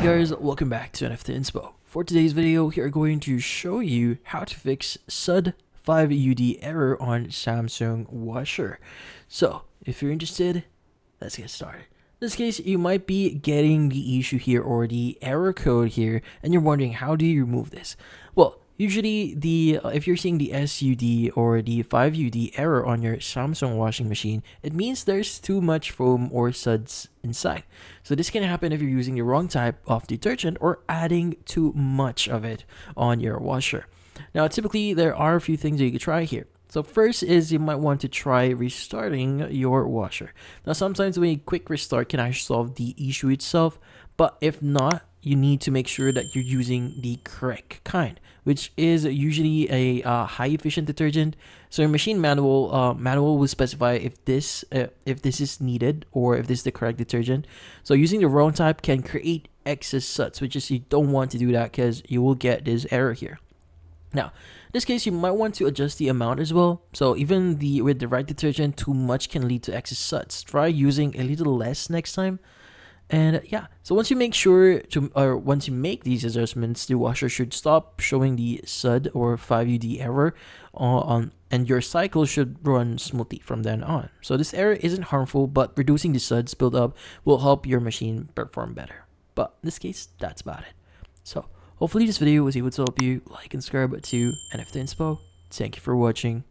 guys, welcome back to NFT Inspo. For today's video, we are going to show you how to fix SUd 5UD error on Samsung washer. So, if you're interested, let's get started. In this case, you might be getting the issue here or the error code here, and you're wondering how do you remove this? Well, usually if you're seeing the SUd or the 5UD error on your Samsung washing machine, it means there's too much foam or suds inside. So this can happen if you're using the wrong type of detergent or adding too much of it on your washer. Now, typically there are a few things that you could try here. So first is you might want to try restarting your washer. Now, sometimes a quick restart can actually solve the issue itself, but if not, you need to make sure that you're using the correct kind, which is usually a high efficient detergent. So your machine manual will specify if this is needed or if this is the correct detergent. So using the wrong type can create excess suds, which is you don't want to do that because you will get this error here. Now, in this case, you might want to adjust the amount as well. So even with the right detergent, too much can lead to excess suds. Try using a little less next time. And yeah, so once you make these adjustments, the washer should stop showing the SUd or 5UD error and your cycle should run smoothly from then on. So this error isn't harmful, but reducing the suds buildup will help your machine perform better. But in this case, that's about it. So hopefully this video was able to help you. Like and subscribe to NFT Inspo. Thank you for watching.